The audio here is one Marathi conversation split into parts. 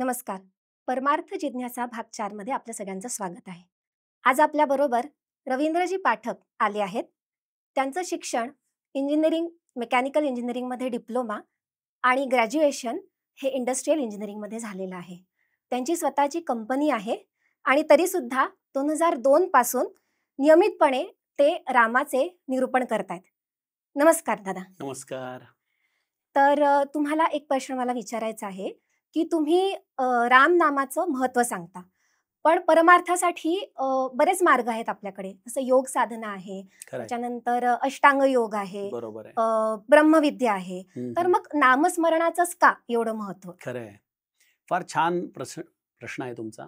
नमस्कार. परमार्थ जिज्ञासा भाग 4 मध्ये आपल्या सगळ्यांचं स्वागत आहे. आज आपल्याबरोबर रवींद्रजी पाठक आले आहेत. त्यांचं शिक्षण इंजिनिअरिंग, मेकॅनिकल इंजिनिअरिंगमध्ये डिप्लोमा आणि ग्रॅज्युएशन हे इंडस्ट्रियल इंजिनिअरिंगमध्ये झालेलं आहे. त्यांची स्वतःची कंपनी आहे आणि तरीसुद्धा 2002 पासून नियमितपणे ते रामाचे निरूपण करतायत. नमस्कार दादा. नमस्कार. तर तुम्हाला एक प्रश्न मला विचारायचा आहे की तुम्ही राम नामाचं महत्त्व सांगता. पण परमार्थासाठी बरेच मार्ग आहेत आपल्याकडे. जसं योग साधना आहे, खरं आहे. त्याच्यानंतर अष्टांग योग आहे, बरोबर आहे. ब्रह्मविद्या आहे. तर मग नामस्मरणाचंच का एवढं महत्त्व? खरं आहे. फार छान प्रश्न आहे तुमचा.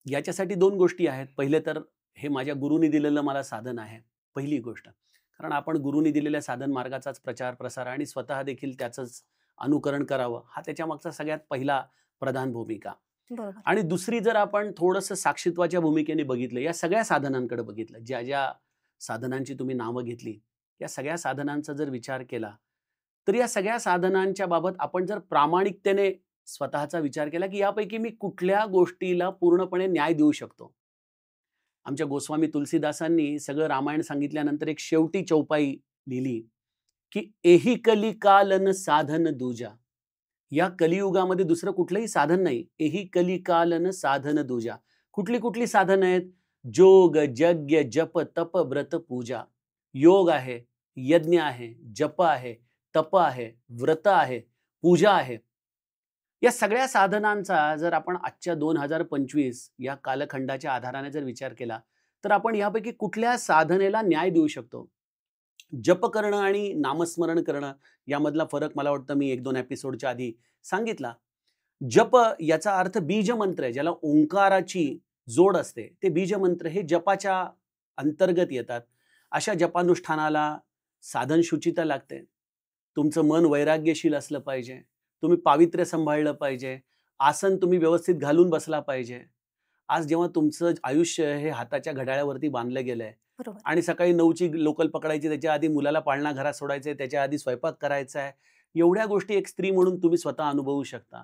याच्यासाठी दोन गोष्टी आहेत. पहिले तर हे माझ्या गुरुनी दिलेलं मला साधन आहे, पहिली गोष्ट. कारण आपण गुरुनी दिलेल्या साधन मार्गाचाच प्रचार प्रसार आणि स्वतः देखील त्याचंच अनुकरण करावं, हा त्याच्या मागचा सगळ्यात पहिला प्रधान भूमिका. बरोबर. आणि दुसरी जर आपण थोडंसं साक्षीत्वाच्या भूमिकेने बघितलं, या सगळ्या साधनांकडे बघितलं, ज्या ज्या साधनांची तुम्ही नावं घेतली, या सगळ्या साधनांचा जर विचार केला, तर या सगळ्या साधनांच्या बाबत आपण जर प्रामाणिकतेने स्वतःचा विचार केला की यापैकी मी कुठल्या गोष्टीला पूर्णपणे न्याय देऊ शकतो. आमच्या गोस्वामी तुलसीदासांनी सगळं रामायण सांगितल्यानंतर एक शेवटी चौपाई लिहिली की एही कलिकालन साधन दूजा. या कलियुगामध्ये दुसरं कुठलंही साधन नाही. एही कलिकालन साधन दूजा. कुठली कुठली साधन आहेत? जोग, यज्ञ, जप, तप, व्रत, पूजा. योग आहे, यज्ञ आहे, जप आहे, तप आहे, व्रत आहे, पूजा आहे. या सगळ्या साधनांचा जर आपण आजच्या 2025 या कालखंडाच्या आधाराने जर विचार केला, तर आपण यापैकी कुठल्या साधनेला न्याय देऊ शकतो? जप करणं आणि नामस्मरण करणं यामधला फरक मला वाटतं मी 1-2 एपिसोडच्या आधी सांगितला. जप याचा अर्थ बीज मंत्र आहे, ज्याला ओंकाराची जोड असते. ते बीज मंत्र हे जपाच्या अंतर्गत येतात. अशा जपानुष्ठानाला साधन शुचिता लागते. तुमचं मन वैराग्यशील असलं पाहिजे. तुम्ही पावित्र्य सांभाळलं पाहिजे. आसन तुम्ही व्यवस्थित घालून बसला पाहिजे. आज जेव्हा तुमचं आयुष्य हे हाताच्या घड्याळावरती बांधलं गेलंय आणि सकाळी 9ची लोकल पकडायची, त्याच्या आधी मुलाला पाळणा घरात सोडायचंय, त्याच्या आधी स्वयंपाक करायचा आहे, एवढ्या गोष्टी एक स्त्री म्हणून तुम्ही स्वतः अनुभवू शकता.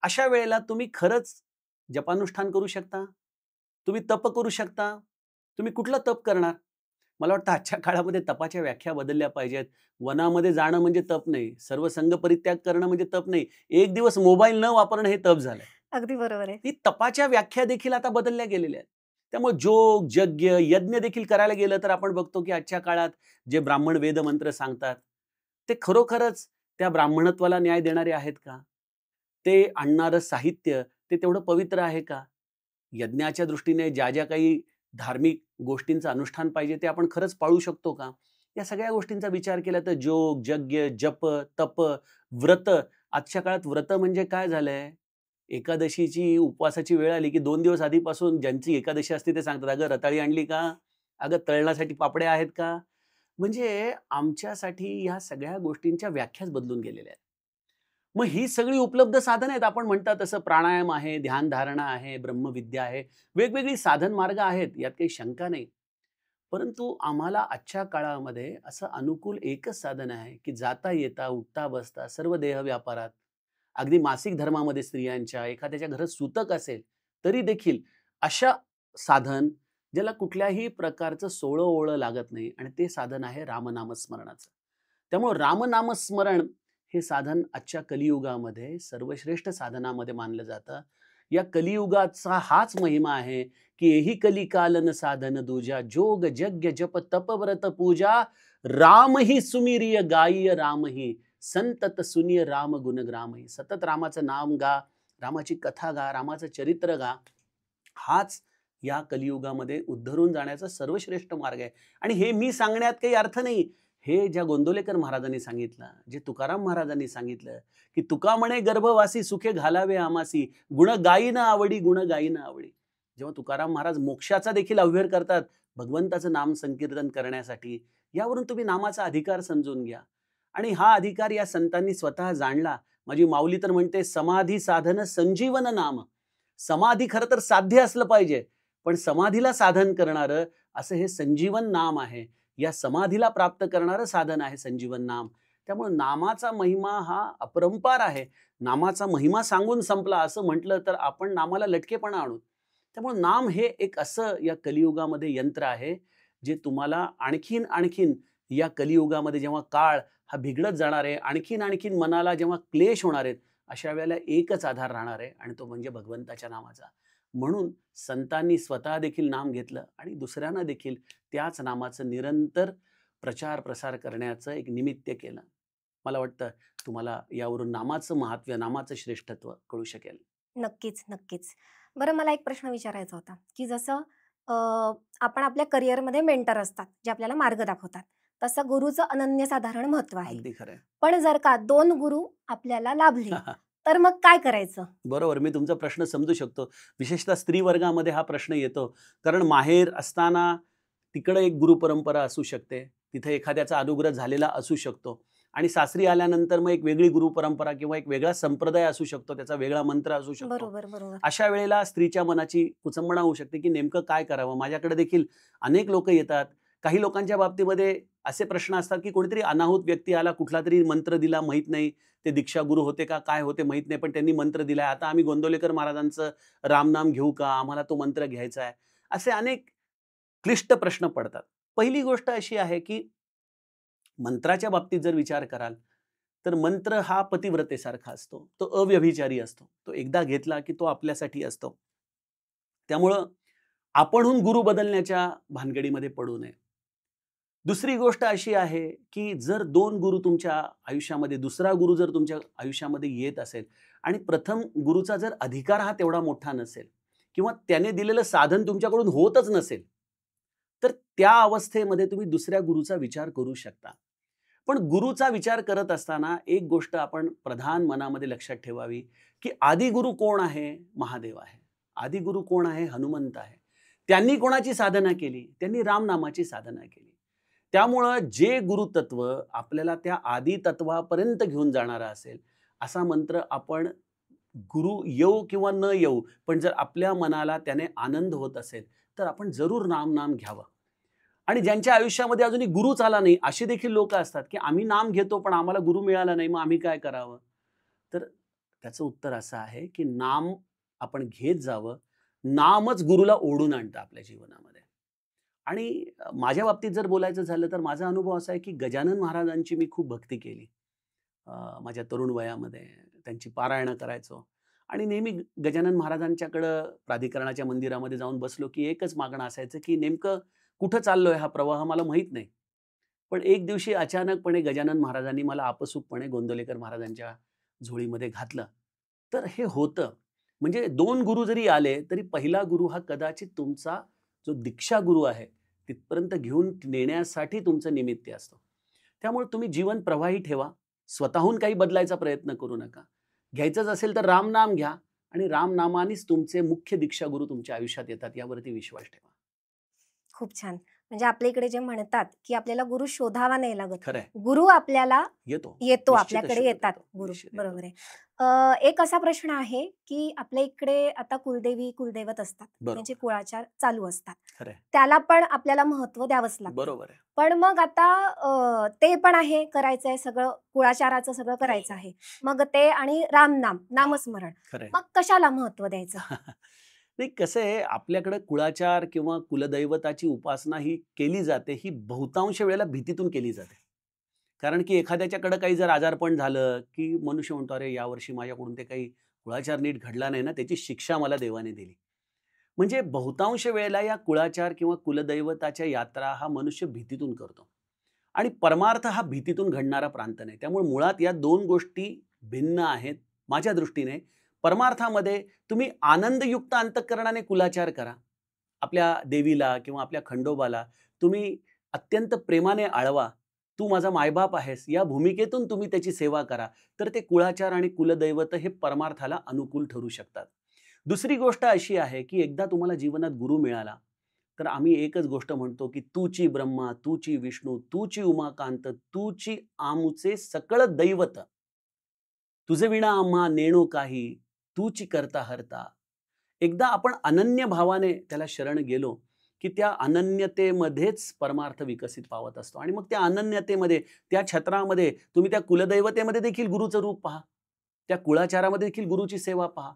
अशा वेळेला तुम्ही खरंच जपानुष्ठान करू शकता, तुम्ही तप करू शकता. तुम्ही कुठलं तप करणार? मला वाटतं आजच्या काळामध्ये तपाच्या व्याख्या बदलल्या पाहिजेत. वनामध्ये जाणं म्हणजे तप नाही, सर्व संघ परित्याग करणं म्हणजे तप नाही, एक दिवस मोबाईल न वापरणं हे तप झालंय. अगदी बरोबर आहे. ती तपाच्या व्याख्या देखील आता बदलल्या गेलेल्या आहेत. त्यामुळे जोग, यज्ञ, यज्ञ देखील करायला गेलं तर आपण बघतो की आजच्या काळात जे ब्राह्मण वेद मंत्र सांगतात ते खरोखरच त्या ब्राह्मणत्वाला न्याय देणारे आहेत का? ते आणणारं साहित्य ते तेवढं पवित्र आहे का? यज्ञाच्या दृष्टीने ज्या ज्या काही धार्मिक गोष्टींचं अनुष्ठान पाहिजे ते आपण खरंच पाळू शकतो का? या सगळ्या गोष्टींचा विचार केला तर जोग, यज्ञ, जप, तप, व्रत. आजच्या काळात व्रत म्हणजे काय झालंय? एकादशीची उपवासाची वेळ आली की 2 दिवस आधीपासून ज्यांची एकादशी असते ते सांगतात, अगं रताळी आणली का? अगं तळण्यासाठी पापड्या आहेत का? म्हणजे आमच्यासाठी ह्या सगळ्या गोष्टींच्या व्याख्याच बदलून गेलेल्या आहेत. मग ही सगळी उपलब्ध साधन आहेत. आपण म्हणतात तसं प्राणायाम आहे, ध्यानधारणा आहे, ब्रह्मविद्या आहे, वेगवेगळी साधन मार्ग आहेत, यात काही शंका नाही. परंतु आम्हाला आजच्या काळामध्ये असं अनुकूल एकच साधन आहे की जाता येता, उठता बसता सर्व देह व्यापारात, अगदी मासिक धर्मामध्ये स्त्रियांच्या एखाद्याच्या घरात सूतक असेल तरी देखील अशा साधन ज्याला कुठल्याही प्रकारचं सोळं ओळं लागत नाही, आणि ते साधन आहे रामनामस्मरणाचं. त्यामुळे रामनामस्मरण हे साधन आजच्या कलियुगामध्ये सर्वश्रेष्ठ साधनामध्ये मानलं जातं. या कलियुगाचा हाच महिमा आहे की एही कलिकालन साधन दूजा. जोग, यज्ञ, जप, तप, व्रत, पूजा. राम ही सुमिरिय गायीय राम ही संतत सुनिय राम गुणग्रामही. सतत रामाचं नाम गा, रामाची कथा गा, रामाचं चरित्र गा. हाच या कलियुगामध्ये उद्धरून जाण्याचा सर्वश्रेष्ठ मार्ग आहे. आणि हे मी सांगण्यात काही अर्थ नाही. हे ज्या गोंदवलेकर महाराजांनी सांगितलं, जे तुकाराम महाराजांनी सांगितलं की तुका म्हणे गर्भवासी सुखे घालावे आमासी, गुण गायी न आवडी, गुण गायी न आवडी. जेव्हा तुकाराम महाराज मोक्षाचा देखील अव्हेर करतात भगवंताचं नाम संकीर्तन करण्यासाठी, यावरून तुम्ही नामाचा अधिकार समजून घ्या. आणि हा अधिकार या संतांनी स्वतः जाणला. माझी माऊली तर म्हणते समाधी साधन संजीवन नाम. समाधी खरं तर साध्य असलं पाहिजे, पण समाधीला साधन करणारं असं हे संजीवन नाम आहे. या समाधीला प्राप्त करणारं साधन आहे संजीवन नाम. त्यामुळे नामाचा महिमा हा अपरंपार आहे. नामाचा महिमा सांगून संपला असं म्हटलं तर आपण नामाला लटकेपणा आणू. त्यामुळे नाम हे एक असं या कलियुगामध्ये यंत्र आहे, जे तुम्हाला आणखीन आणखीन या कलियुगामध्ये जेव्हा काळ हा बिघडत जाणार आहे, आणखीन आणखीन मनाला जेव्हा क्लेश होणार आहेत, अशा वेळेला एकच आधार राहणार आहे आणि तो म्हणजे भगवंताच्या नामाचा. म्हणून संतांनी स्वतः देखील नाम घेतलं आणि दुसऱ्यांना देखील त्याच नामाचं निरंतर प्रचार प्रसार करण्याचं एक निमित्त केलं. मला वाटतं तुम्हाला यावरून नामाचं महात्म्य, नामाचं श्रेष्ठत्व कळू शकेल. नक्कीच, नक्कीच. बरं मला एक प्रश्न विचारायचा होता, की जसं अ, आपण आपल्या करिअरमध्ये मेंटर असतात, जे आपल्याला मार्ग दाखवतात. तसं गुरुचं अनन्यसाधारण महत्त्व आहे. अगदी खरं आहे. पण जर का 2 गुरु आपल्याला लाभले, तर मग काय करायचं? बरोबर, मी तुमचा प्रश्न समजू शकतो. विशेषतः स्त्री वर्गामध्ये हा प्रश्न येतो. कारण माहेर असताना तिकडे एक गुरु परंपरा असू शकते. तिथे एखाद्याचा अनुग्रह झालेला असू शकतो आणि सासरी आल्यानंतर मग एक वेगळी गुरु परंपरा किंवा एक वेगळा संप्रदाय असू शकतो, त्याचा वेगळा मंत्र असू शकतो. बरोबर, बरोबर. अशा वेळेला स्त्रीच्या मनाची कुचंबणा होऊ शकते, की नेमकं काय करावं? माझ्याकडे देखील अनेक लोकं येतात. काही लोकांच्या बाबतीमध्ये असे प्रश्न असतात, की कोणीतरी अनाहूत व्यक्ती आला, कुठलातरी मंत्र दिला, माहीत नाही. ते दीक्षा गुरु होते का काय होते माहीत नाही, पण त्यांनी मंत्र दिलाय. आता आम्ही गोंदवलेकर महाराजांचं रामनाम घेऊ का? आम्हाला तो मंत्र घ्यायचा आहे. असे अनेक क्लिष्ट प्रश्न पडतात. पहिली गोष्ट अशी आहे, की मंत्राच्या बाबतीत जर विचार कराल, तर मंत्र हा पतिव्रतेसारखा असतो. तो अव्यभिचारी असतो. तो एकदा घेतला, की तो आपल्यासाठी असतो. त्यामुळं आपणहून गुरु बदलण्याच्या भानगडीमध्ये पडू नये. दुसरी गोष्ट अशी आहे, की जर 2 गुरु तुमच्या आयुष्यामध्ये, दुसरा गुरु जर तुमच्या आयुष्यामध्ये येत असेल आणि प्रथम गुरुचा जर अधिकार हा तेवढा मोठा नसेल किंवा त्याने दिलेलं साधन तुमच्याकडून होतच नसेल, तर त्या अवस्थेमध्ये तुम्ही दुसऱ्या गुरुचा विचार करू शकता. पण गुरुचा विचार करत असताना एक गोष्ट आपण प्रधान मनामध्ये लक्षात ठेवावी, की आदिगुरु कोण आहे? महादेव आहे. आदिगुरु कोण आहे? हनुमंत आहे. त्यांनी कोणाची साधना केली? त्यांनी रामनामाची साधना केली. त्यामुळं जे गुरुतत्व आपल्याला त्या आदी तत्वापर्यंत घेऊन जाणारा असेल, असा मंत्र आपण गुरु येऊ किंवा न येऊ, पण जर आपल्या मनाला त्याने आनंद होत असेल, तर आपण जरूर नाम घ्यावं. आणि ज्यांच्या आयुष्यामध्ये अजूनही गुरुच आला नाही, अशी देखील लोकं असतात, की आम्ही नाम घेतो, पण आम्हाला गुरु मिळाला नाही, मग आम्ही काय करावं? तर त्याचं उत्तर असं आहे, की नाम आपण घेत जावं. नामच गुरुला ओढून आणतं आपल्या जीवनामध्ये. आणि माझ्या बाबतीत जर बोलायचं झालं, तर माझा अनुभव असा आहे, की गजानन महाराजांची मी खूप भक्ती केली. माझ्या तरुण वयामध्ये त्यांची पारायणं करायचो आणि नेहमी गजानन महाराजांच्याकडं प्राधिकरणाच्या मंदिरामध्ये जाऊन बसलो, की एकच मागणं असायचं, की नेमकं कुठं चाललोय हा प्रवाह मला माहीत नाही. पण एक दिवशी अचानकपणे गजानन महाराजांनी मला आपसूकपणे गोंदवलेकर महाराजांच्या झोळीमध्ये घातलं. तर हे होतं. म्हणजे 2 गुरु जरी आले, तरी पहिला गुरु हा कदाचित तुमचा जो दीक्षा गुरु आहे, तिथपर्यंत घेऊन नेण्यासाठी तुमचं निमित्त असतो. त्यामुळे तुम्ही जीवन प्रवाही ठेवा. स्वतःहून काही बदलायचा प्रयत्न करू नका. घ्यायचंच असेल तर रामनाम घ्या आणि रामनामानेच तुमचे मुख्य दीक्षा गुरु तुमच्या आयुष्यात येतात, यावरती विश्वास ठेवा. खूप छान. म्हणजे आपल्या इकडे जे म्हणतात, की आपल्याला गुरु शोधावा नाही लागत. खरंय. गुरु आपल्याला येतो. येतो, निश्चितच आपल्याकडे शोधत येतात येतो. गुरु. निश्चित येतो. बरोबर आहे. एक असा प्रश्न आहे, की आपल्या इकडे आता कुलदेवी, कुलदैवत असतात. बरोबर. त्यांचे कुळाचार चालू असतात. खरंय. त्याला पण आपल्याला महत्त्व द्यावंच लागतं. बरोबर आहे. पण मग आता ते पण आहे, करायचंय सगळं, कुळाचाराचं सगळं करायचं आहे. मग ते आणि रामनाम, नामस्मरण. खरंय. मग कशाला महत्त्व द्यायचं? नाही, कसं आहे, आपल्याकडे कुळाचार किंवा कुलदैवताची उपासना ही केली जाते, ही बहुतांश वेळेला भीतीतून केली जाते. कारण की एखाद्याच्याकडे काही जर आजारपण झालं, की मनुष्य म्हणतो, "अरे, यावर्षी माझ्याकडून ते काही कुळाचार नीट घडला नाही ना, त्याची शिक्षा मला देवाने दिली." म्हणजे बहुतांश वेळेला या कुळाचार किंवा कुलदैवताच्या यात्रा हा मनुष्य भीतीतून करतो आणि परमार्थ हा भीतीतून घडणारा प्रांत नाही. त्यामुळे मुळात या 2 गोष्टी भिन्न आहेत माझ्या दृष्टीने. परमार्थामध्ये तुम्ही आनंदयुक्त अंतःकरणाने कुलाचार करा. आपल्या देवीला किंवा आपल्या खंडोबाला तुम्ही अत्यंत प्रेमाने आळवा. तू माझा मायबाप आहेस, या भूमिकेतून तुम्ही त्याची सेवा करा. तर ते कुळाचार आणि कुलदैवत हे परमार्थाला अनुकूल ठरू शकतात. दुसरी गोष्ट अशी आहे, की एकदा तुम्हाला जीवनात गुरु मिळाला, तर आम्ही एकच गोष्ट म्हणतो, की तूची ब्रह्मा, तूची विष्णू, तूची उमाकांत, तूची आमुचे सकळ दैवत. तुझे विना आम्हा नेणो काही, तूची करता हरता. एकदा आपण अनन्य भावाने त्याला शरण गेलो, की त्या अनन्यतेमध्येच परमार्थ विकसित पावत असतो. आणि मग त्या अनन्यतेमध्ये, त्या छत्रामध्ये तुम्ही त्या कुलदैवतेमध्ये देखील गुरुचं रूप पहा. त्या कुळाचारामध्ये देखील गुरुची सेवा पहा.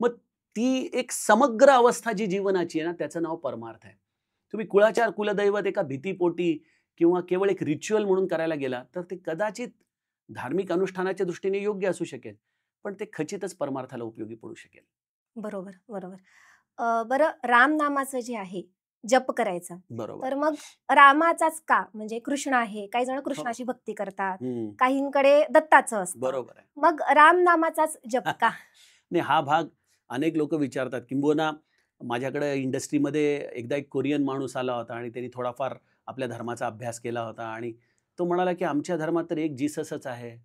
मग ती एक समग्र अवस्था जी जीवनाची आहे ना, त्याचं नाव परमार्थ आहे. तुम्ही कुळाचार, कुलदैवत एका भीतीपोटी किंवा केवळ एक रिच्युअल म्हणून करायला गेला, तर ते कदाचित धार्मिक अनुष्ठानाच्या दृष्टीने योग्य असू शकेल. पण ते खचितच परमार्थाला उपयोगी पडू शकेल. बरोबर, बरोबर. बरं रामनामाचं जे आहे, जप करायचा, बरोबर तर आहे. मग रामाचाच का? म्हणजे कृष्ण आहे, काही जण हो. कृष्णाची भक्ती करतात, हं. काहींकडे दत्ताचं असतं. बरोबर आहे. मग रामनामाचाच जप का? नाही, हा भाग अनेक लोकं विचारतात. किंबहुना माझ्याकडे इंडस्ट्रीमध्ये एकदा एक कोरियन माणूस आला होता आणि त्यांनी थोडाफार आपल्या धर्माचा अभ्यास केला होता आणि तो म्हणाला, की आमच्या धर्मात तर एक जीससच आहे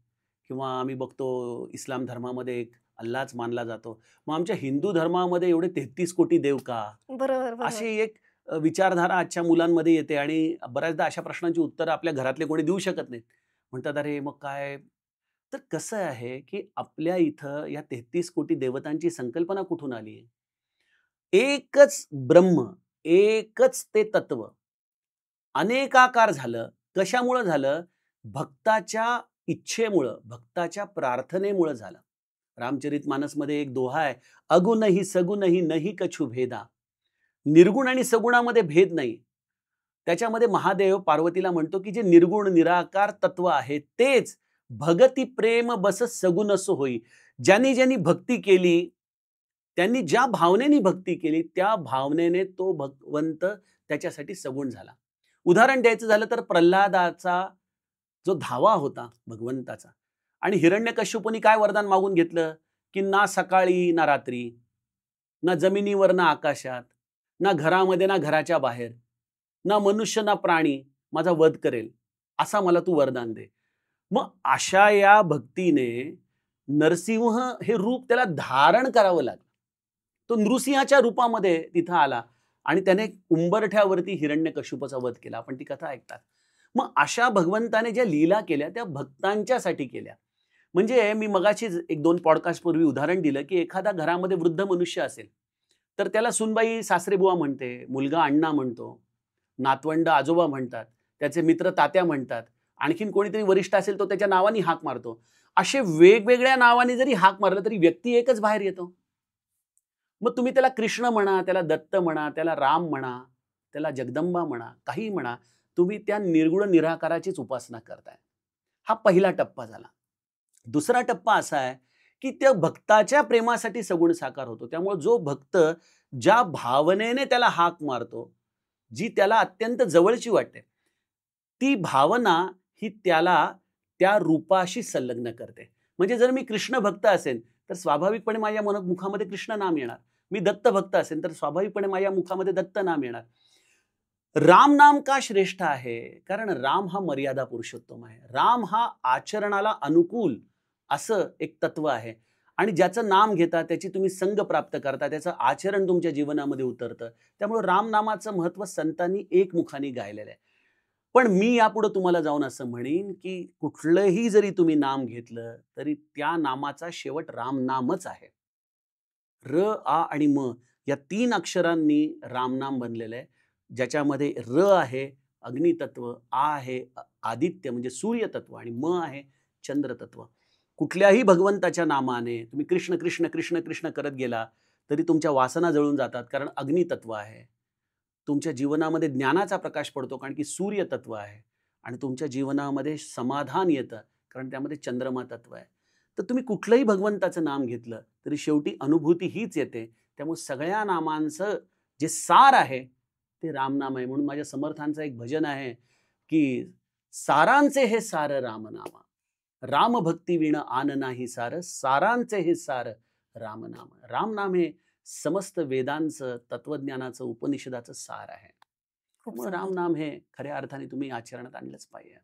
किंवा आम्ही बघतो इस्लाम धर्मामध्ये एक अल्लाच मानला जातो. मग आमच्या हिंदू धर्मामध्ये एवढे 33 कोटी देव का? बरोबर, बरोबर. अशी एक विचारधारा आजच्या मुलांमध्ये येते आणि बऱ्याचदा अशा प्रश्नांची उत्तरं आपल्या घरातले कोणी देऊ शकत नाहीत. म्हणतात, "अरे मग काय?" तर कसं आहे, की आपल्या इथं या 33 कोटी देवतांची संकल्पना कुठून आली आहे? एकच ब्रह्म, एकच ते तत्व. अनेकाकार झालं. कशामुळं झालं? भक्ताच्या इच्छेमुळं, भक्ताच्या प्रार्थनेमुळं झालं. रामचरितमानसमध्ये एक दोहा आहे, "अगुणही सगुणही नहि कछु भेदा." निर्गुण आणि सगुणामध्ये भेद नाही. त्याच्यामध्ये महादेव पार्वतीला म्हणतो, की जे निर्गुण निराकार तत्व आहे तेच भगती प्रेम बस सगुण असो होई. ज्यांनी ज्यांनी भक्ती केली, त्यांनी ज्या भावनेने भक्ती केली, त्या भावनेने तो भगवंत त्याच्यासाठी सगुण झाला. उदाहरण द्यायचं झालं तर प्रल्हादाचा जो धावा होता भगवंताचा आणि हिरण्यकश्यपूनी काय वरदान मागून घेतलं, की ना सकाळी ना रात्री, ना जमिनीवर ना आकाशात, ना घरामध्ये ना घराच्या बाहेर, ना मनुष्य ना प्राणी माझा वध करेल, असा मला तू वरदान दे. मग अशा या भक्तीने नरसिंह हे रूप त्याला धारण करावं लागलं. तो नृसिंहाच्या रूपामध्ये तिथं आला आणि त्याने उंबरठ्यावरती हिरण्यकश्यपाचा वध केला. आपण ती कथा ऐकतात. मग अशा भगवंताने ज्या लीला केल्या त्या भक्तांच्यासाठी केल्या. म्हणजे मी मगाशीच एक 2 पॉडकास्ट पूर्वी उदाहरण दिलं, की एखादा घरामध्ये वृद्ध मनुष्य असेल, तर त्याला सूनबाई सासरेबुवा म्हणते, मुलगा अण्णा म्हणतो, नातवंड आजोबा म्हणतात, त्याचे मित्र तात्या म्हणतात. आणखीन कोणीतरी वरिष्ठ असेल तो त्याच्या नावाने हाक मारतो. असे वेगवेगळ्या नावाने जरी हाक मारलं तरी व्यक्ती एकच बाहेर येतो. मग तुम्ही त्याला कृष्ण म्हणा, त्याला दत्त म्हणा, त्याला राम म्हणा, त्याला जगदंबा म्हणा, काहीही म्हणा, तुम्ही त्या निर्गुण निराकाराचीच उपासना करताय. हा पहिला टप्पा झाला. दुसरा टप्पा असा आहे, की त्या भक्ताच्या प्रेमासाठी सगुण साकार होतो. त्यामुळे जो भक्त ज्या भावनेने त्याला हाक मारतो, जी त्याला अत्यंत जवळची वाटते, ती भावना ही त्याला त्या रूपाशी संलग्न करते. म्हणजे जर मी कृष्ण भक्त असेन, तर स्वाभाविकपणे माझ्या मुखामध्ये कृष्ण नाम येणार. मी दत्त भक्त असेन, तर स्वाभाविकपणे माझ्या मुखामध्ये दत्त नाम येणार. राम नाम का श्रेष्ठ आहे? कारण राम हा मर्यादा पुरुषोत्तम आहे. राम हा आचरणाला अनुकूल असं एक तत्व आहे आणि ज्याचं नाम घेता, त्याची तुम्ही संग प्राप्त करता, त्याचं आचरण तुमच्या जीवनामध्ये उतरतं. त्यामुळे राम नामाचं महत्त्व संतांनी एकमुखाने गायलेलं आहे. पण मी यापुढे तुम्हाला जाऊन असं म्हणेन, की कुठलंही जरी तुम्ही नाम घेतलं, तरी त्या नामाचा शेवट राम नामच आहे. र, आ आणि म या 3 अक्षरांनी रामनाम बनलेलं आहे. ज्याच्यामध्ये र आहे अग्नितत्व, आ आहे आदित्य म्हणजे सूर्यतत्व आणि म आहे चंद्रतत्व. कुठल्याही भगवंताच्या नामाने तुम्ही कृष्ण, कृष्ण, कृष्ण, कृष्ण करत गेला, तरी तुमच्या वासना जळून जातात कारण अग्नितत्व आहे. तुमच्या जीवनामध्ये ज्ञानाचा प्रकाश पडतो कारण की सूर्यतत्व आहे आणि तुमच्या जीवनामध्ये समाधान येतं कारण त्यामध्ये चंद्रमा तत्व आहे. तर तुम्ही कुठलंही भगवंताचं नाम घेतलं तरी शेवटी अनुभूती हीच येते. त्यामुळे सगळ्या नामांचं जे सार आहे ते रामनाम आहे. म्हणून माझ्या समर्थांचं एक भजन आहे, की सारांचे हे सार रामनामा, राम भक्ती विण आन नाही सार, सारांचे हे सार रामनाम. रामनाम हे समस्त वेदांचं, तत्वज्ञानाचं, उपनिषदाचं सार आहे. खूप त्यामुळे सुंदर. रामनाम हे खऱ्या अर्थाने तुम्ही आचरणात आणलंच पाहिजे.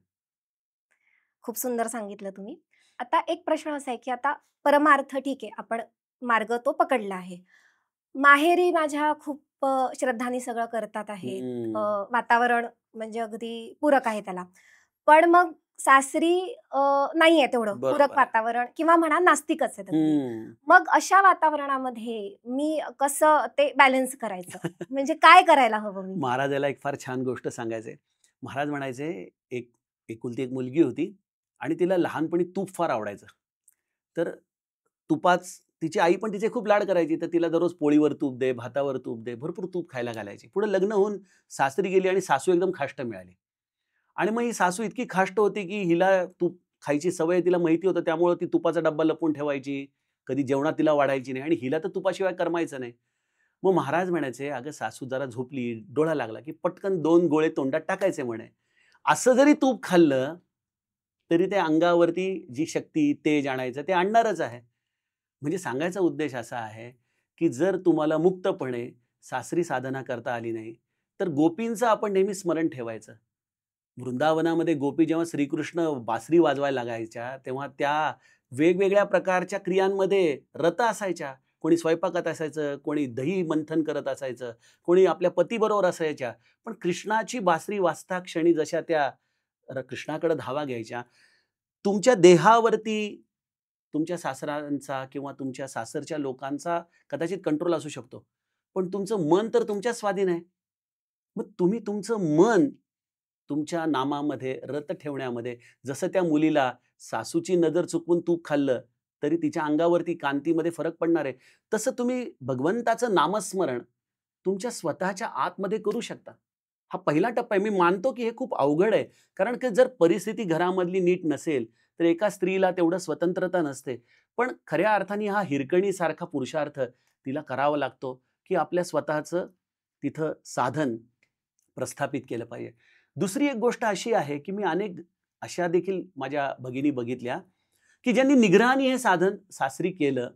खूप सुंदर सांगितलं तुम्ही. आता एक प्रश्न असा आहे, की आता परमार्थ ठीक आहे, आपण मार्ग तो पकडला आहे. माहेरी माझ्या खूप श्रद्धाने सगळं करतात आहेत. हं. वातावरण म्हणजे अगदी पूरक आहे त्याला. पण मग सासरी नाहीये तेवढं बरोबर पूरक आहे. वातावरण किंवा म्हणा नास्तिकच आहेत अगदी. हम्म. मग अशा वातावरणामध्ये मी कसं ते बॅलन्स करायचं? म्हणजे काय करायला हवं मी? महाराजाला एक फार छान गोष्ट सांगायचे. महाराज म्हणायचे, एक एकुलती एक मुलगी होती आणि तिला लहानपणी तूप फार आवडायचं. तर तिची आई पण तिचे खूप लाड करायची. तर तिला दररोज पोळीवर तूप दे, भातावर तूप दे, भरपूर तूप खायला घालायची. पुढे लग्न होऊन सासरी गेली आणि सासू एकदम खाष्ट मिळाली. आणि मग ही सासू इतकी खाष्ट होती की हिला तूप खायची सवय तिला माहिती होतं, त्यामुळे ती तुपाचा डब्बा लपवून ठेवायची. कधी जेवणात तिला वाढायची नाही आणि हिला तर तुपाशिवाय करमायचं नाही. मग महाराज म्हणायचे, अगं सासू जरा झोपली, डोळा लागला की पटकन 2 गोळे तोंडात टाकायचे म्हणे. असं जरी तूप खाल्लं तरी ते अंगावरती जी शक्ती, तेज आणायचं ते आणणारच आहे. म्हणजे सांगायचा उद्देश असा आहे की जर तुम्हाला मुक्तपणे सासरी साधना करता आली नाही, तर गोपींचं आपण नेहमी स्मरण ठेवायचं. वृंदावनामध्ये गोपी जेव्हा श्रीकृष्ण बासरी वाजवायला लागायच्या, तेव्हा त्या वेगवेगळ्या प्रकारच्या क्रियांमध्ये रत असायच्या. कोणी स्वयंपाकात असायचं, कोणी दही मंथन करत असायचं, कोणी आपल्या पतीबरोबर असायच्या. पण कृष्णाची बासरी वाजता क्षणी जशा त्या कृष्णाकडे धावा घ्यायच्या, तुमच्या देहावरती तुमच्या सासरांचा किंवा तुमच्या सासरच्या लोकांचा कदाचित कंट्रोल असू शकतो, पण तुमचं मन तर तुमच्या स्वाधीन आहे. मग तुम्ही तुमचं मन तुमच्या नामामध्ये रत ठेवण्यामध्ये, जसं त्या मुलीला सासूची नजर चुकवून तूप खाल्लं तरी तिच्या अंगावरती कांतीमध्ये फरक पडणार आहे, तसं तुम्ही भगवंताचं नामस्मरण तुमच्या स्वतःच्या आतमध्ये करू शकता. हा पहिला टप्पा आहे. मी मानतो की हे खूप अवघड आहे, कारण की जर परिस्थिती घरामधली नीट नसेल तर एका स्त्रीला तेवढं स्वतंत्रता नसते. पण खऱ्या अर्थाने हा हिरकणीसारखा पुरुषार्थ तिला करावा लागतो की आपल्या स्वतःचं तिथं साधन प्रस्थापित केलं पाहिजे. दुसरी एक गोष्ट अशी आहे की मी अनेक अशा देखील माझ्या भगिनी बघितल्या की ज्यांनी निग्रहाने हे साधन सासरी केलं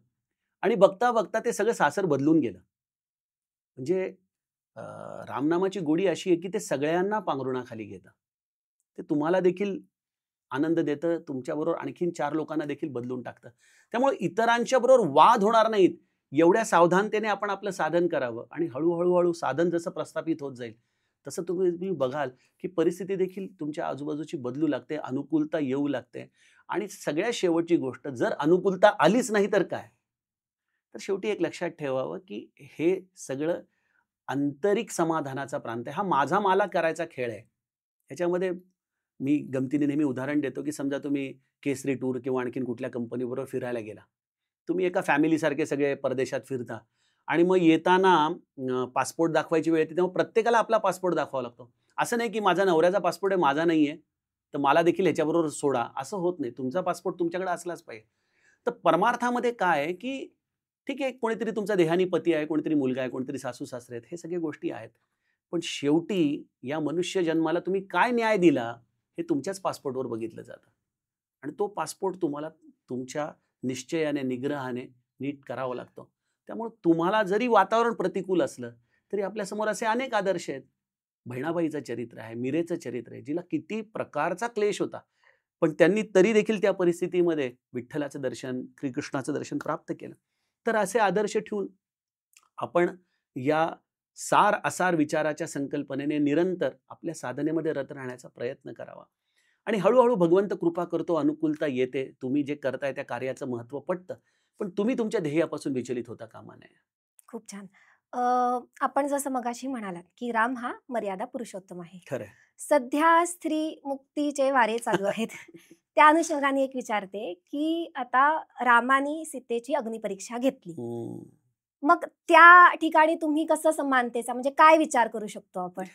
आणि बघता बघता ते सगळं सासर बदलून गेलं. म्हणजे रामनामाची गोडी अशी आहे की ते सगळ्यांना पांघरुणाखाली घेतं. ते तुम्हाला देखील आनंद देतं, तुमच्याबरोबर आणखीन 4 लोकांना देखील बदलून टाकतं. त्यामुळे इतरांच्या बरोबर वाद होणार नाहीत, एवढ्या सावधानतेने आपण आपलं साधन करावं आणि हळू साधन जसं प्रस्थापित होत जाईल, तसं तुम्ही बघाल की परिस्थिती देखील तुमच्या आजूबाजूची बदलू लागते, अनुकूलता येऊ लागते. आणि सगळ्यात शेवटची गोष्ट, जर अनुकूलता आलीच नाही तर काय? तर शेवटी एक लक्षात ठेवावं की हे सगळं आंतरिक समाधानाचा प्रांत आहे. हा माझा मला करायचा खेळ आहे. ह्याच्यामध्ये मी गमतीने नेहमी उदाहरण देतो की समजा तुम्ही केसरी टूर किंवा आणखीन कुठल्या कंपनीबरोबर फिरायला गेला. तुम्ही एका फॅमिलीसारखे सगळे परदेशात फिरता आणि मग येताना पासपोर्ट दाखवायची वेळ येते, तेव्हा प्रत्येकाला आपला पासपोर्ट दाखवावा लागतो. असं नाही की माझा नवऱ्याचा पासपोर्ट आहे, माझा नाहीये, तर मला देखील ह्याच्याबरोबर सोडा, असं होत नाही. तुमचा पासपोर्ट तुमच्याकडे असलाच पाहिजे. तर परमार्थामध्ये काय आहे की ठीक आहे, कोणीतरी तुमचा देहानी पती आहे, कोणीतरी मुलगा आहे, कोणीतरी सासू-सासरे आहेत, हे सगळ्या गोष्टी आहेत. पण शेवटी या मनुष्य जन्माला तुम्ही काय न्याय दिला हे तुमच्याच पासपोर्टवर बघितलं जातं. आणि तो पासपोर्ट तुम्हाला तुमच्या निश्चयाने, निग्रहाने नीट करावा लागतो. त्यामुळे तुम्हाला जरी वातावरण प्रतिकूल असलं, तरी आपल्यासमोर असे अनेक आदर्श आहेत. बहिणाबाईचं चरित्र आहे, मीरेचं चरित्र आहे, जिला किती प्रकारचा क्लेश होता. पण त्यांनी तरी देखील त्या परिस्थितीमध्ये विठ्ठलाचं दर्शन, श्रीकृष्णाचं दर्शन प्राप्त केलं. तर असे आदर्श ठेवून आपण या सार-असार विचाराच्या संकल्पनेने निरंतर आपल्या साधनेमध्ये रत राहण्याचा प्रयत्न करावा. आणि हळू भगवंत कृपा करतो, अनुकूलता येते. तुम्ही जे करताय त्या कार्याचं महत्त्व पटतं. पण तुम्ही तुमच्या ध्येयापासून विचलित होता कामा नये. खूप छान. आपण जसं मगाशी म्हणालात, की राम हा मर्यादा पुरुषोत्तम आहे. खरंय. सध्या स्त्री मुक्तीचे वारे चालू आहेत. त्या अनुषंगाने एक विचारते, की आता रामाने सीतेची अग्निपरीक्षा घेतली. मग त्या ठिकाणी तुम्ही कसं समानतेचा म्हणजे काय विचार करू शकतो आपण?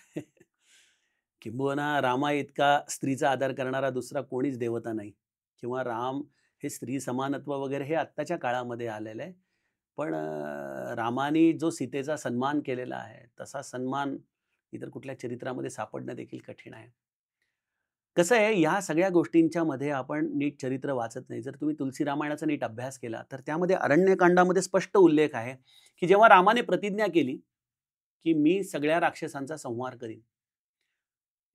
किंबहुना रामा इतका स्त्रीचा आदर करणारा दुसरा कोणीच देवता नाही, किंवा राम हे स्त्री समानत्व वगैरे हे आत्ताच्या काळामध्ये आलेलं आहे. पण रामानी जो सीतेचा सन्मान केलेला आहे, तसा सन्मान इतर कुठल्या चरित्रामध्ये सापडणं देखील कठीण आहे. कसं आहे, ह्या सगळ्या गोष्टींच्या मध्ये आपण नीट चरित्र वाचत नाही. जर तुम्ही तुलसी रामायणाचा नीट अभ्यास केला तर त्यामध्ये अरण्यकांडामध्ये स्पष्ट उल्लेख आहे की जेव्हा रामाने प्रतिज्ञा केली की मी सगळ्या राक्षसांचा संहार करीन,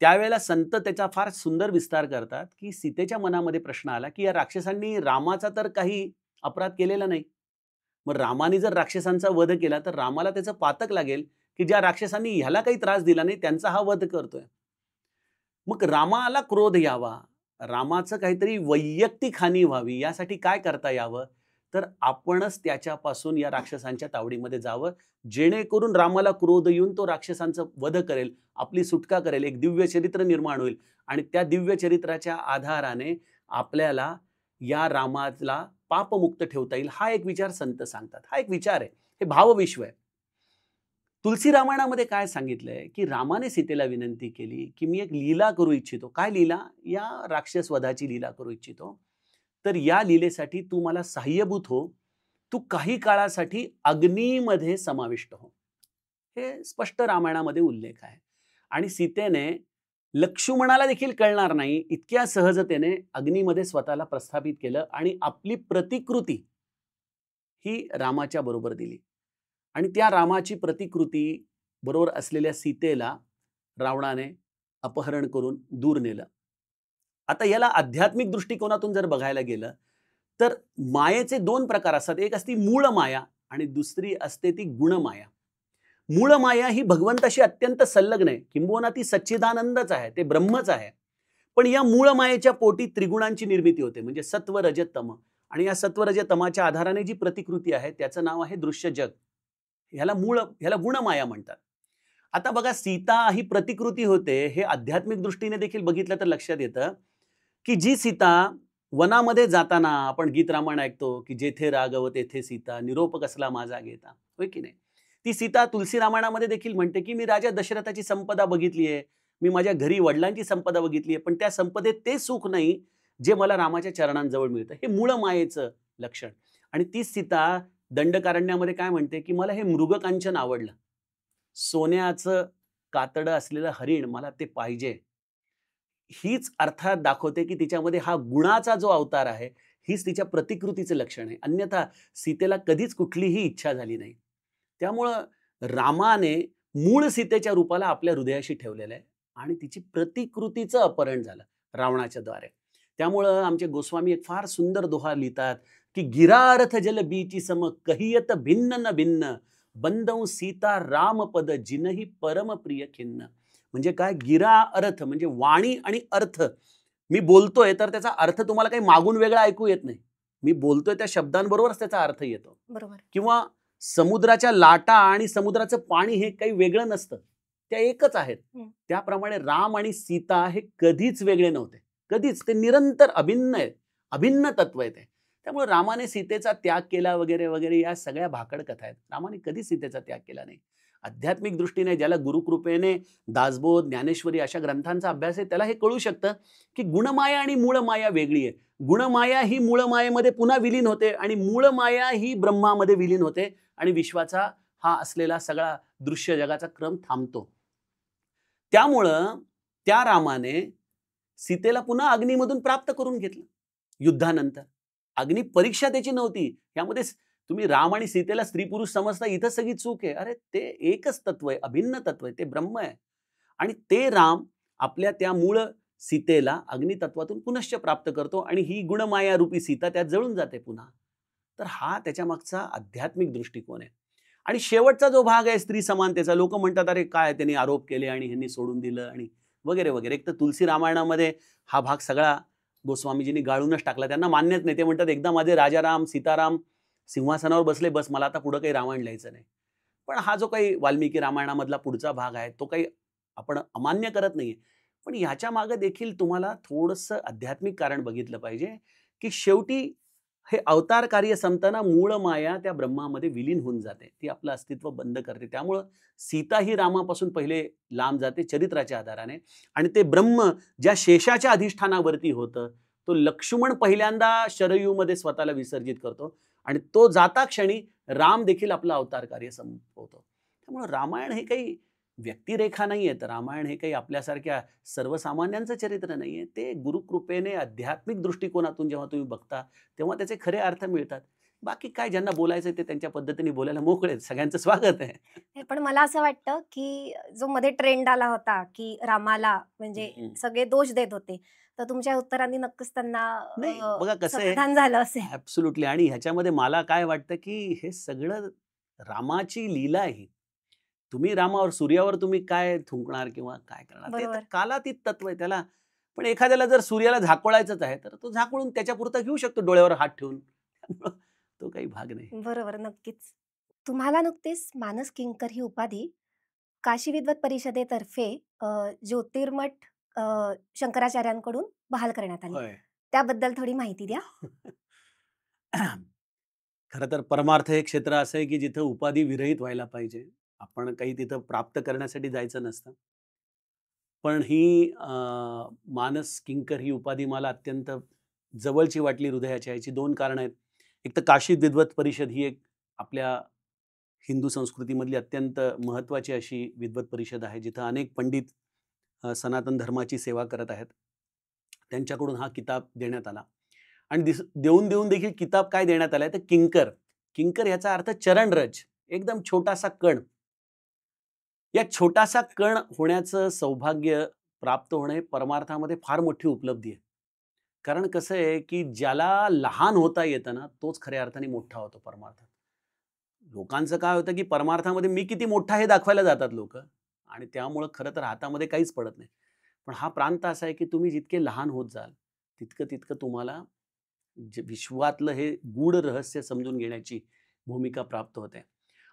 त्यावेळेला संत त्याचा फार सुंदर विस्तार करतात की सीतेच्या मनामध्ये प्रश्न आला की या राक्षसांनी रामाचा तर काही अपराध केलेला नाही, मग रामाने जर राक्षसांचा वध केला तर रामाला त्याचं पातक लागेल की ज्या राक्षसांनी ह्याला काही त्रास दिला नाही त्यांचा हा वध करतोय. मग रामाला क्रोध यावा रामाचं काहीतरी वैयक्तिक हानी व्हावी यासाठी काय करता यावं, तर आपणच त्याच्यापासून या राक्षसांच्या तावडीमध्ये जावं, जेणेकरून रामाला क्रोध येऊन तो राक्षसांचा वध करेल, आपली सुटका करेल, एक दिव्य चरित्र निर्माण होईल आणि त्या दिव्य चरित्राच्या आधाराने आपल्याला या रामाला पापमुक्त ठेवता येईल. हा एक विचार संत सांगतात. हा एक विचार आहे, हे भावविश्व आहे. तुलसी रामायणामध्ये काय सांगितलंय, की रामाने सीतेला विनंती केली, की मी एक लीला करू इच्छितो. काय लीला? या राक्षस वधाची लीला करू इच्छितो. तर या लीलेसाठी तू मला सहाय्यभूत हो. तू काही काळासाठी अग्नीमध्ये समाविष्ट हो. हे स्पष्ट रामायणामध्ये उल्लेख आहे. आणि सीतेने लक्ष्मणाला देखील कळणार नाही इतक्या सहजतेने अग्नीमध्ये स्वतःला प्रस्थापित केलं आणि आपली प्रतिकृती ही रामाच्या बरोबर दिली. आणि त्या रामाची प्रतिकृती बरोबर असलेल्या सीतेला रावणाने अपहरण करून दूर नेलं. आता याला आध्यात्मिक दृष्टिकोनातून जर बघायला गेलं तर मायेचे 2 प्रकार असतात. एक असते मूळ माया आणि दुसरी असते ती गुणमाया. मूळ माया ही भगवंताशी अत्यंत संलग्न आहे, किंबहुना ती सच्चिदानंदच आहे, ते ब्रह्मच आहे. पण या मूळ मायेच्या पोटी त्रिगुणांची निर्मिती होते, म्हणजे सत्व रज तम. आणि या सत्व रज तमाच्या आधाराने जी प्रतिकृती आहे त्याचं नाव आहे दृश्य जग. ह्याला गुणमाया म्हणतात. आता बघा, सीता ही प्रतिकृती होते हे आध्यात्मिक दृष्टीने देखील बघितलं तर लक्षात येतं, की जी सीता वनामध्ये जाताना आपण गीत रामायण ऐकतो, की जेथे राघव तेथे सीता, निरोप कसला माझा घेता, होय की नाही? ती सीता तुलसी रामायणामध्ये देखील म्हणते, की मी राजा दशरथाची संपदा बघितली आहे, मी माझ्या घरी वडिलांची संपदा बघितली आहे, पण त्या संपदेत ते सुख नाही जे मला रामाच्या चरणांजवळ मिळतं. हे मूळ मायेचं लक्षण. आणि तीच सीता दंडकारण्यामध्ये काय म्हणते, की मला हे मृगकांचन आवडलं, सोन्याचं कातडं असलेलं हरिण मला ते पाहिजे. हीच अर्थात दाखवते, की तिच्यामध्ये हा गुणाचा जो अवतार आहे, हीच तिच्या प्रतिकृतीचं लक्षण आहे. अन्यथा सीतेला कधीच कुठलीही इच्छा झाली नाही. त्यामुळं रामाने मूळ सीतेच्या रूपाला आपल्या हृदयाशी ठेवलेलं आहे आणि तिची प्रतिकृतीचं अपहरण झालं रावणाच्या द्वारे. त्यामुळं आमचे गोस्वामी एक फार सुंदर दोहा लिहितात, की गिरारथ जल बीची सम कहियत भिन्न न भिन्न बंदौ सीता राम पद जिनही परम प्रिय खिन्न. म्हणजे काय? गिरा अर्थ म्हणजे वाणी आणि अर्थ. मी बोलतोय तर त्याचा अर्थ तुम्हाला काही मागून वेगळा ऐकू येत नाही. मी बोलतोय त्या शब्दांबरोबरच त्याचा अर्थ येतो. बरोबर. किंवा समुद्राच्या लाटा आणि समुद्राचं पाणी हे काही वेगळं नसतं, त्या एकच आहेत. त्याप्रमाणे राम आणि सीता हे कधीच वेगळे नव्हते, कधीच. ते निरंतर अभिन्न आहेत, अभिन्न तत्व आहे ते. त्यामुळे रामाने सीतेचा त्याग केला वगैरे वगैरे या सगळ्या भाकड कथा आहेत. रामाने कधीच सीतेचा त्याग केला नाही. आध्यात्मिक दृष्टीने ज्याला गुरुकृपेने दासबोध, ज्ञानेश्वरी अशा ग्रंथांचा अभ्यास आहे त्याला हे कळू शकतं, की गुणमाया आणि मूळ माया वेगळी आहे. गुणमाया ही मूळ मायेमध्ये पुन्हा विलीन होते आणि मूळ माया ही ब्रह्मामध्ये विलीन होते आणि विश्वाचा हा असलेला सगळा दृश्य जगाचा क्रम थांबतो. त्यामुळं त्या रामाने सीतेला पुन्हा अग्नीमधून प्राप्त करून घेतलं युद्धानंतर. अग्नी परीक्षा त्याची नव्हती. यामध्ये तुम्ही राम आणि सीतेला स्त्री पुरुष समजता, इथं सगळी चूक आहे. अरे ते एकच तत्व आहे, अभिन्न तत्व आहे, ते ब्रह्म आहे. आणि ते राम आपल्या त्या मूळ सीतेला अग्नितत्वातून पुनश्च प्राप्त करतो आणि ही गुणमाया रूपी सीता त्यात जळून जाते पुन्हा. तर हा त्याच्या मागचा आध्यात्मिक दृष्टिकोन आहे. आणि शेवटचा जो भाग आहे स्त्री समानतेचा, लोक म्हणतात अरे काय त्यांनी आरोप केले आणि ह्यांनी सोडून दिलं आणि वगैरे वगैरे. एक तर तुलसी रामायणामध्ये हा भाग सगळा गोस्वामीजींनी गाळूनच टाकला. त्यांना मान्यच नाही. ते म्हणतात एकदा माझे राजाराम सीताराम सिंहासनावर बसले, बस मला आता पुढं काही रामायण लिहायचं नाही. पण हा जो काही वाल्मिकी रामायणामधला पुढचा भाग आहे तो काही आपण अमान्य करत नाहीये. पण ह्याच्या मागे देखील तुम्हाला थोडंसं आध्यात्मिक कारण बघितलं पाहिजे, की शेवटी हे अवतार कार्य संपताना मूळ माया त्या ब्रह्मामध्ये विलीन होऊन जाते, ती आपलं अस्तित्व बंद करते. त्यामुळं सीता ही रामापासून पहिले लांब जाते चरित्राच्या आधाराने. आणि ते ब्रह्म ज्या शेषाच्या अधिष्ठानावरती होतं, तो लक्ष्मण पहिल्यांदा शरयूमध्ये स्वतःला विसर्जित करतो आणि तो जाता क्षणी राम देखील आपलं अवतार कार्य संपवतो. त्यामुळे रामायण हे काही व्यक्तिरेखा नाहीये. तर रामायण हे काही आपल्यासारख्या सर्वसामान्यांचं चरित्र नाहीये. ते गुरुकृपेने आध्यात्मिक दृष्टिकोनातून जेव्हा तुम्ही बघता तेव्हा त्याचे खरे अर्थ मिळतात. बाकी काय, ज्यांना बोलायचं ते त्यांच्या पद्धतीने बोलायला मोकळे आहेत. सगळ्यांचं स्वागत आहे. पण मला असं वाटतं, की जो मध्ये ट्रेंड आला होता, की रामाला म्हणजे सगळे दोष देत होते. तर तुमच्या उत्तरांनी नक्कीच त्यांना नाही, बघा कसं आहे, समाधान झालं असेल. ऍब्सोल्युटली. आणि ह्याच्यामध्ये मला काय वाटतं, की हे सगळं रामाची लीला आहे. तुम्ही रामावर, सूर्यावर तुम्ही काय थुंकणार किंवा काय करणार, ते तर बरोबर. कालातीत तत्व आहे. त्याला पण एखाद्याला जर सूर्याला झाकोळायचंच आहे तर तो झाकोळून त्याच्यापुरता घेऊ शकतो डोळ्यावर हात ठेवून. त्यामुळं तो काही भाग नाही. बरोबर, नक्कीच. तुम्हाला नुकतीच मानस किंकर ही उपाधी काशी विद्वत परिषदेतर्फे अ, ज्योतिर्मठ अ, शंकराचार्यांकडून बहाल करण्यात आली. होय. त्याबद्दल थोडी माहिती द्या. खरं तर परमार्थ हे क्षेत्र असं आहे की जिथं उपाधी विरहित व्हायला पाहिजे. आपण काही तिथं प्राप्त करण्यासाठी जायचं नसतं. पण ही मानस किंकर ही उपाधी मला अत्यंत जवळची वाटली हृदयाच्या. याची 2 कारणं आहेत. एक तर काशी विद्वत परिषद ही एक आपल्या हिंदू संस्कृतीमधली अत्यंत महत्त्वाची अशी विद्वत परिषद आहे, जिथं अनेक पंडित सनातन धर्माची सेवा करत आहेत. त्यांच्याकडून हा किताब देण्यात आला आणि देऊन देखील किताब काय देण्यात आलाय तर किंकर. किंकर याचा अर्थ चरणरज, एकदम छोटासा कण. या छोटासा कण होण्याचं सौभाग्य प्राप्त होणे परमार्थामध्ये फार मोठी उपलब्धी आहे. कारण कसं आहे, की ज्याला लहान होता येतं ना, तोच खऱ्या अर्थाने मोठा होतो परमार्थात. लोकांचं काय होतं, की परमार्थामध्ये मी किती मोठा हे दाखवायला जातात लोकं आणि त्यामुळं खरं तर हातामध्ये काहीच पडत नाही. पण हा प्रांत असा आहे, की तुम्ही जितके लहान होत जाल, तितकं तुम्हाला जे विश्वातलं हे गूढ रहस्य समजून घेण्याची भूमिका प्राप्त होते.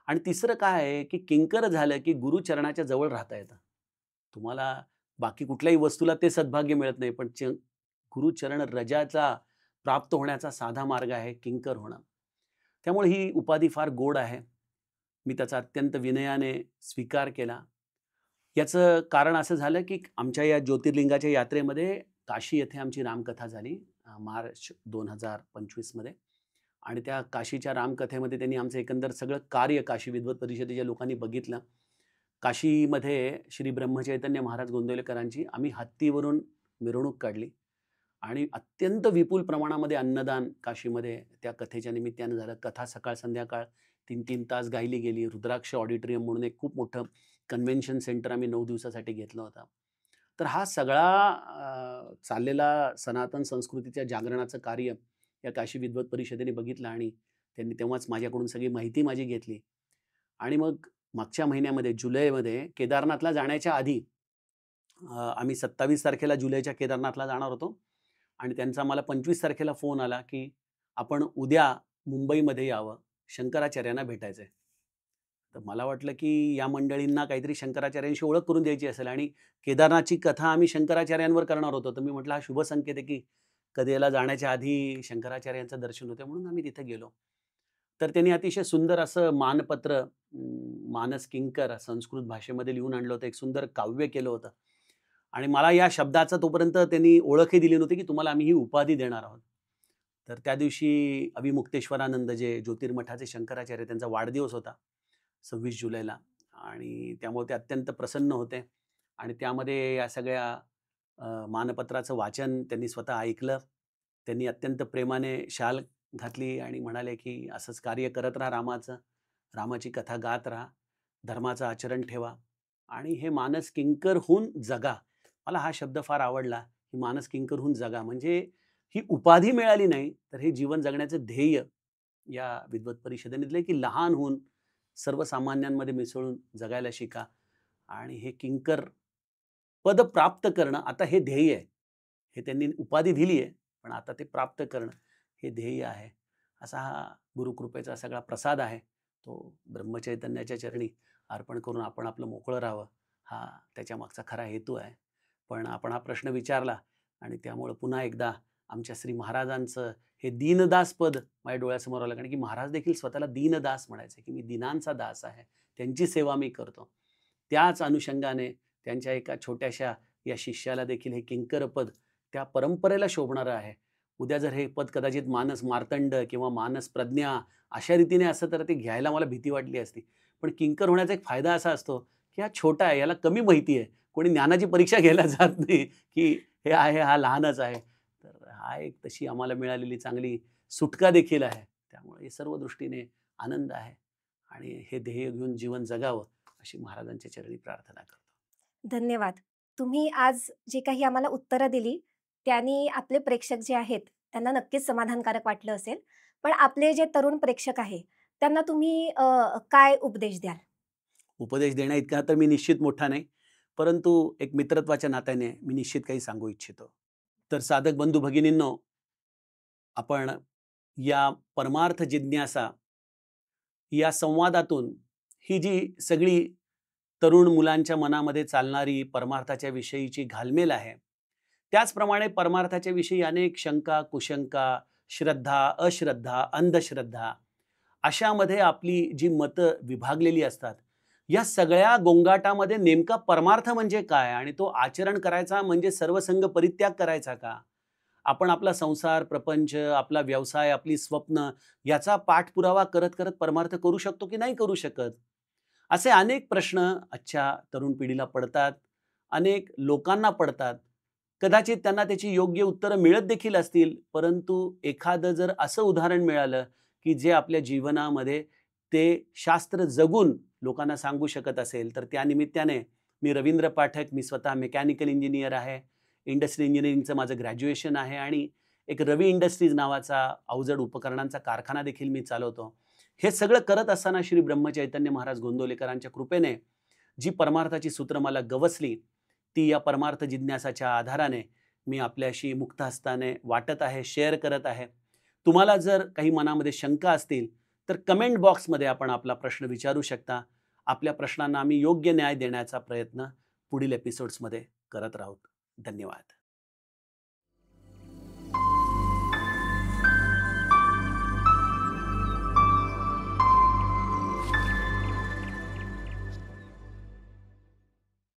आणि तिसरं काय आहे, की किंकर झालं, की गुरुचरणाच्या जवळ राहता येतं. तुम्हाला बाकी कुठल्याही वस्तूला ते सद्भाग्य मिळत नाही, पण गुरुचरण रजाचा प्राप्त होण्याचा साधा मार्ग आहे किंकर होणं. त्यामुळे ही उपाधी फार गोड आहे. मी त्याचा अत्यंत विनयाने स्वीकार केला. याचं कारण असं झालं, की आमच्या या ज्योतिर्लिंगाच्या यात्रेमध्ये काशी येथे आमची रामकथा झाली मार्च 2025 मध्ये आणि त्या काशीच्या रामकथेमध्ये त्यांनी आमचं एकंदर सगळं कार्य काशी विद्वत परिषदेच्या लोकांनी बघितलं. काशीमध्ये श्री ब्रह्मचैतन्य महाराज गोंदवलेकरांची आम्ही हत्तीवरून मिरवणूक काढली आणि अत्यंत विपुल प्रमाणामध्ये अन्नदान काशीमध्ये त्या कथेच्या निमित्तानं झालं. कथा सकाळ संध्याकाळ 3-3 तास गायली गेली. रुद्राक्ष ऑडिटोरियम म्हणून एक खूप मोठं कन्व्हेन्शन सेंटर आम्ही 9 दिवसासाठी घेतलं होतं. तर हा सगळा चाललेला सनातन संस्कृतीच्या जागरणाचं कार्य या काशी विद्वत परिषदेने बघितलं आणि त्यांनी तेव्हाच माझ्याकडून सगळी माहिती माझी घेतली. आणि मग मागच्या महिन्यामध्ये जुलैमध्ये केदारनाथला जाण्याच्या आधी आम्ही 27 तारखेला जुलैच्या केदारनाथला जाणार होतो आणि त्यांचा मला 25 तारखेला फोन आला, की आपण उद्या मुंबईमध्ये यावं, शंकराचार्यांना भेटायचंय. तर मला वाटलं, की या मंडळींना काहीतरी शंकराचार्यांशी ओळख करून द्यायची असेल आणि केदारनाथची कथा आम्ही शंकराचार्यांवर करणार होतो. तर मी म्हटलं, हा शुभ संकेत आहे, की कधीला जाण्याच्या आधी शंकराचार्यांचं दर्शन होतं म्हणून आम्ही तिथे गेलो. तर त्यांनी अतिशय सुंदर असं मानपत्र मानस किंकर संस्कृत भाषेमध्ये लिहून आणलं होतं. एक सुंदर काव्य केलं होतं आणि मला या शब्दाचा तोपर्यंत त्यांनी ओळखही दिली नव्हती, की तुम्हाला आम्ही ही उपाधी देणार आहोत. तर त्या दिवशी अविमुक्तेश्वरानंद जे ज्योतिर्मठाचे शंकराचार्य त्यांचा वाढदिवस होता 26 जुलैला आणि त्यामुळे ते अत्यंत प्रसन्न होते आणि त्यामध्ये या सगळ्या मानपत्राचं वाचन त्यांनी स्वतः ऐकलं. त्यांनी अत्यंत प्रेमाने शाल घातली आणि म्हणाले, की असंच कार्य करत राहा रामाचं. रामाची कथा गात राहा. धर्माचं आचरण ठेवा आणि हे मानस किंकरहून जगा. मला हा शब्द फार आवडला, की मानस किंकरहून जगा. म्हणजे ही उपाधी मिळाली नाही, तर हे जीवन जगण्याचं ध्येय या विद्वत परिषदेने दिलंय, की लहान होऊन सर्वसामान्यांमध्ये मिसळून जगायला शिका आणि हे किंकर पद प्राप्त करणं आता हे ध्येय आहे. हे त्यांनी उपाधी दिली आहे, पण आता ते प्राप्त करणं हे ध्येय आहे. असा हा गुरुकृपेचा सगळा प्रसाद आहे. तो ब्रह्मचैतन्याच्या चरणी अर्पण करून आपण आपलं मोकळं राहावं, हा त्याच्यामागचा खरा हेतू आहे. पण आपण हा प्रश्न विचारला आणि त्यामुळं पुन्हा एकदा आमच्या श्री महाराजांचं हे दीनदास पद माझ्या डोळ्यासमोर आलं. कारण की महाराज देखील स्वतःला दीनदास म्हणायचे, की मी दीनांचा दास आहे. त्यांची सेवा मी करतो. त्याच अनुषंगाने त्यांच्या एका छोट्याशा या शिष्याला देखील हे किंकर पद त्या परंपरेला शोभणारं आहे. उद्या जर हे पद कदाचित मानस मार्तंड किंवा मानस प्रज्ञा अशा रीतीने असतं तर ते घ्यायला मला भीती वाटली असती. पण किंकर होण्याचा एक फायदा असा असतो, की हा छोटा आहे, याला कमी माहिती आहे. कोणी ज्ञानाची परीक्षा घ्यायला जात नाही, की हे आहे, हा लहानच आहे. तर हा एक तशी आम्हाला मिळालेली चांगली सुटका देखील आहे. त्यामुळे हे सर्व दृष्टीने आनंद आहे आणि हे ध्येय घेऊन जीवन जगावं अशी महाराजांच्या चरणी प्रार्थना करतो. धन्यवाद. तुम्ही आज जे काही आम्हाला उत्तरं दिली, त्यांनी आपले प्रेक्षक जे आहेत, त्यांना नक्कीच समाधानकारक वाटलं असेल. पण आपले जे तरुण प्रेक्षक आहे, त्यांना तुम्ही काय उपदेश द्याल? उपदेश देण्याइतका तर मी निश्चित मोठा नाही. परंतु एक मित्रत्वाच्या नात्याने मी निश्चित काही सांगू इच्छितो. तर साधक बंधू भगिनींनो, आपण या परमार्थ जिज्ञासा या संवादातून ही जी सगळी तरुण मुलांच्या मनामध्ये चालणारी परमार्थाच्या विषयीची घालमेल आहे, त्याचप्रमाणे परमार्थाच्या विषयी अनेक शंका, कुशंका, श्रद्धा, अश्रद्धा, अंधश्रद्धा अशामध्ये आपली जी मतं विभागलेली असतात, या सगळ्या गोंगाटामध्ये नेमका परमार्थ म्हणजे काय आणि तो आचरण करायचा म्हणजे सर्वसंग परित्याग करायचा का? आपण आपला संसार, प्रपंच, आपला व्यवसाय, आपली स्वप्न याचा पाठपुरावा करत करत परमार्थ करू शकतो की नाही करू शकत? असे अनेक प्रश्न आजच्या तरुण पिढीला पडतात. अनेक लोकांना पडतात. कदाचित त्यांना त्याची योग्य उत्तरं मिळत देखील असतील, परंतु एखादं जर असं उदाहरण मिळालं, की जे आपल्या जीवनामध्ये ते शास्त्र जगून लोकांना सांगू शकत असेल, तर त्या निमित्ताने मी रवींद्र पाठक, मी स्वतः मेकॅनिकल इंजिनियर आहे. इंडस्ट्रियल इंजिनिअरिंगचं माझं ग्रॅज्युएशन आहे आणि एक रवी इंडस्ट्रीज नावाचा अवजड उपकरणांचा कारखाना देखील मी चालवतो. हे सगळं करत असताना श्री ब्रह्मचैतन्य महाराज गोंदवलेकरांच्या कृपेने जी परमार्थाची सूत्र मला गवसली, ती या परमार्थ जिज्ञासाच्या आधाराने मी आपल्याशी मुक्त हस्ताने वाटत आहे, शेअर करत आहे. तुम्हाला जर काही मनामध्ये शंका असतील, तर कमेंट बॉक्समध्ये आपण आपला प्रश्न विचारू शकता. आपल्या प्रश्नांना आम्ही योग्य न्याय देण्याचा प्रयत्न पुढील एपिसोड्समध्ये करत राहू. धन्यवाद.